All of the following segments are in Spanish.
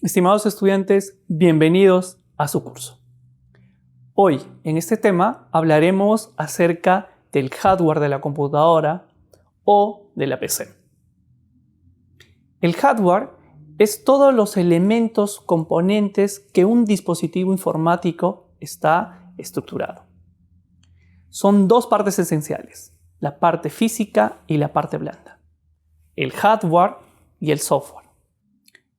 Estimados estudiantes, bienvenidos a su curso. Hoy, en este tema, hablaremos acerca del hardware de la computadora o de la PC. El hardware es todos los elementos, componentes que un dispositivo informático está estructurado. Son dos partes esenciales, la parte física y la parte blanda. El hardware y el software.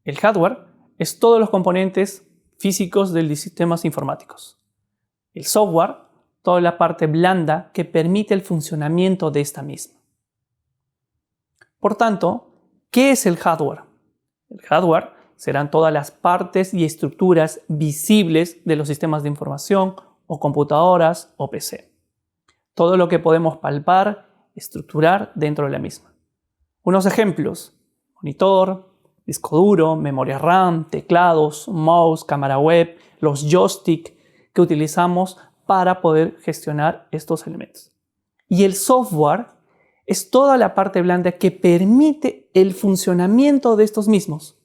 El hardware es todos los componentes físicos de los sistemas informáticos. El software, toda la parte blanda que permite el funcionamiento de esta misma. Por tanto, ¿qué es el hardware? El hardware serán todas las partes y estructuras visibles de los sistemas de información o computadoras o PC. Todo lo que podemos palpar, estructurar dentro de la misma. Unos ejemplos: monitor, disco duro, memoria RAM, teclados, mouse, cámara web, los joysticks que utilizamos para poder gestionar estos elementos. Y el software es toda la parte blanda que permite el funcionamiento de estos mismos,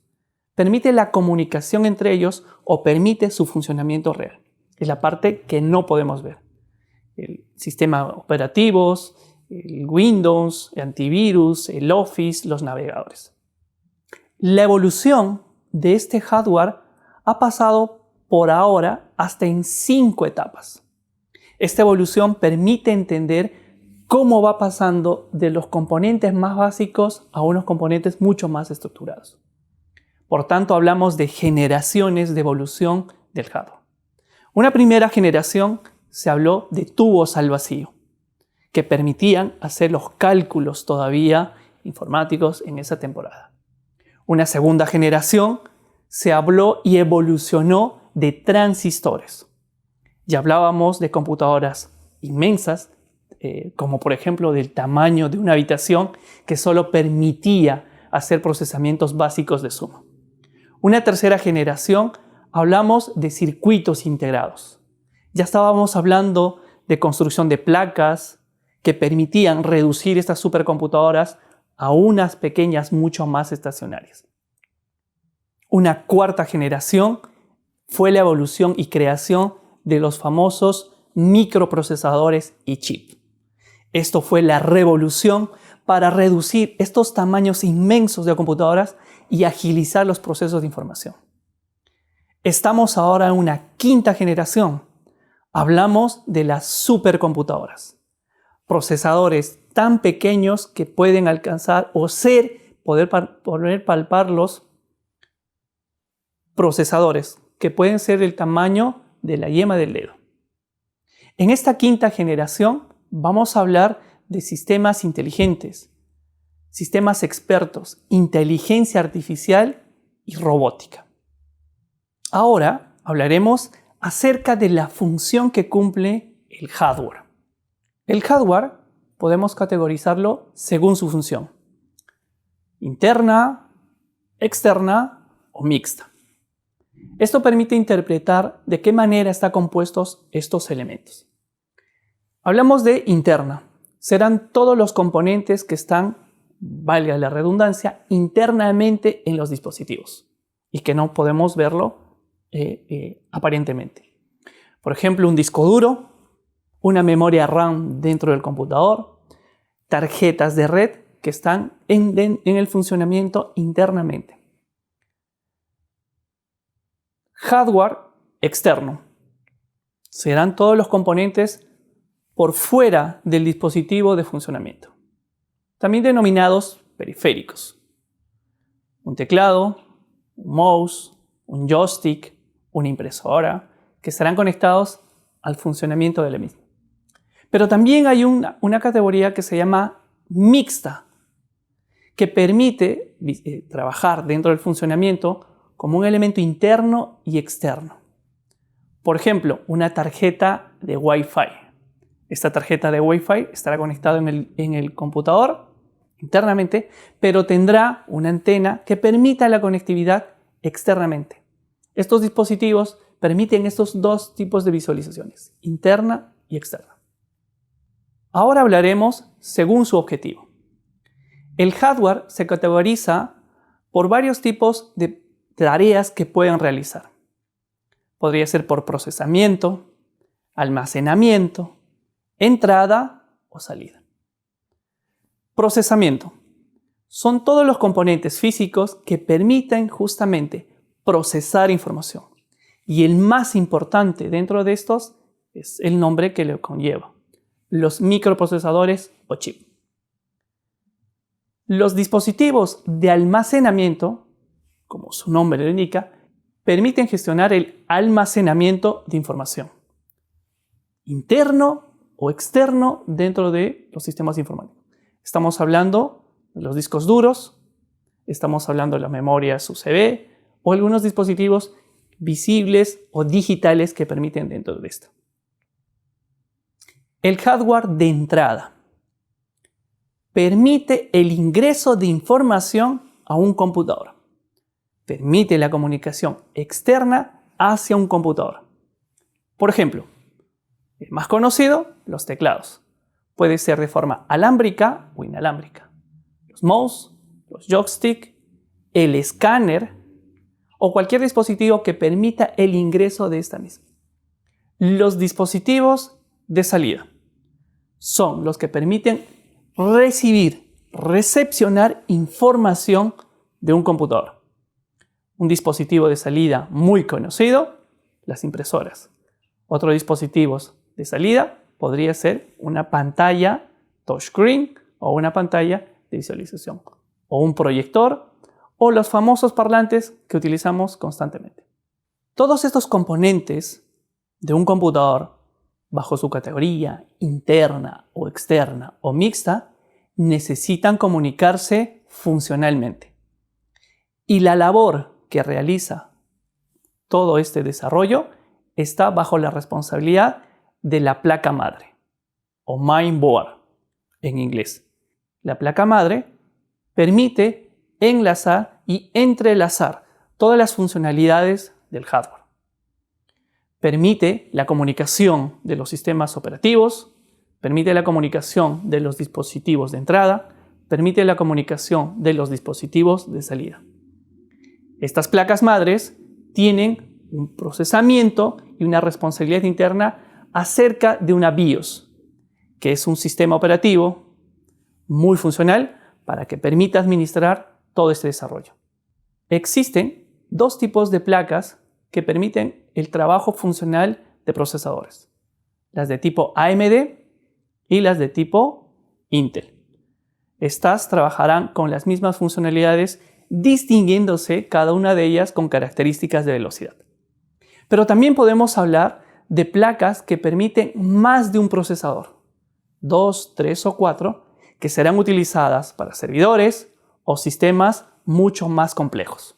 permite la comunicación entre ellos o permite su funcionamiento real. Es la parte que no podemos ver. El sistema operativos, el Windows, el antivirus, el Office, los navegadores. La evolución de este hardware ha pasado por ahora hasta en 5 etapas. Esta evolución permite entender cómo va pasando de los componentes más básicos a unos componentes mucho más estructurados. Por tanto, hablamos de generaciones de evolución del hardware. Una primera generación se habló de tubos al vacío, que permitían hacer los cálculos todavía informáticos en esa temporada. Una segunda generación se habló y evolucionó de transistores. Ya hablábamos de computadoras inmensas, como por ejemplo del tamaño de una habitación que solo permitía hacer procesamientos básicos de suma. Una tercera generación hablamos de circuitos integrados. Ya estábamos hablando de construcción de placas que permitían reducir estas supercomputadoras a unas pequeñas mucho más estacionarias. Una cuarta generación fue la evolución y creación de los famosos microprocesadores y chip. Esto fue la revolución para reducir estos tamaños inmensos de computadoras y agilizar los procesos de información. Estamos ahora en una quinta generación. Hablamos de las supercomputadoras. Procesadores tan pequeños que pueden alcanzar o poder palpar los procesadores, que pueden ser el tamaño de la yema del dedo. En esta quinta generación vamos a hablar de sistemas inteligentes, sistemas expertos, inteligencia artificial y robótica. Ahora hablaremos acerca de la función que cumple el hardware. El hardware podemos categorizarlo según su función: interna, externa o mixta. Esto permite interpretar de qué manera están compuestos estos elementos. Hablamos de interna. Serán todos los componentes que están, valga la redundancia, internamente en los dispositivos y que no podemos verlo aparentemente. Por ejemplo, un disco duro, una memoria RAM dentro del computador, tarjetas de red que están en el funcionamiento internamente. Hardware externo. Serán todos los componentes por fuera del dispositivo de funcionamiento, también denominados periféricos. Un teclado, un mouse, un joystick, una impresora, que estarán conectados al funcionamiento de la misma. Pero también hay una categoría que se llama mixta, que permite trabajar dentro del funcionamiento como un elemento interno y externo. Por ejemplo, una tarjeta de Wi-Fi. Esta tarjeta de Wi-Fi estará conectada en el computador internamente, pero tendrá una antena que permita la conectividad externamente. Estos dispositivos permiten estos dos tipos de visualizaciones, interna y externa. Ahora hablaremos según su objetivo. El hardware se categoriza por varios tipos de tareas que pueden realizar. Podría ser por procesamiento, almacenamiento, entrada o salida. Procesamiento. Son todos los componentes físicos que permiten justamente procesar información. Y el más importante dentro de estos es el nombre que le conlleva: los microprocesadores o chip. Los dispositivos de almacenamiento, como su nombre lo indica, permiten gestionar el almacenamiento de información, interno o externo dentro de los sistemas informáticos. Estamos hablando de los discos duros, estamos hablando de las memorias USB o algunos dispositivos visibles o digitales que permiten dentro de esto. El hardware de entrada permite el ingreso de información a un computador. Permite la comunicación externa hacia un computador. Por ejemplo, el más conocido, los teclados. Puede ser de forma alámbrica o inalámbrica. Los mouse, los joystick, el escáner o cualquier dispositivo que permita el ingreso de esta misma. Los dispositivos de salida son los que permiten recepcionar información de un computador. Un dispositivo de salida muy conocido, las impresoras. Otros dispositivos de salida podría ser una pantalla touchscreen o una pantalla de visualización, o un proyector, o los famosos parlantes que utilizamos constantemente. Todos estos componentes de un computador, bajo su categoría interna o externa o mixta, necesitan comunicarse funcionalmente. Y la labor que realiza todo este desarrollo está bajo la responsabilidad de la placa madre, o mainboard en inglés. La placa madre permite enlazar y entrelazar todas las funcionalidades del hardware. Permite la comunicación de los sistemas operativos, permite la comunicación de los dispositivos de entrada, permite la comunicación de los dispositivos de salida. Estas placas madres tienen un procesamiento y una responsabilidad interna acerca de una BIOS, que es un sistema operativo muy funcional para que permita administrar todo este desarrollo. Existen dos tipos de placas que permiten el trabajo funcional de procesadores: las de tipo AMD y las de tipo Intel. Estas trabajarán con las mismas funcionalidades, distinguiéndose cada una de ellas con características de velocidad. Pero también podemos hablar de placas que permiten más de un procesador, 2, 3 o 4, que serán utilizadas para servidores o sistemas mucho más complejos.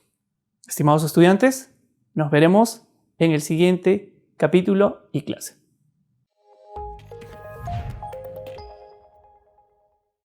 Estimados estudiantes, nos veremos en el siguiente capítulo y clase.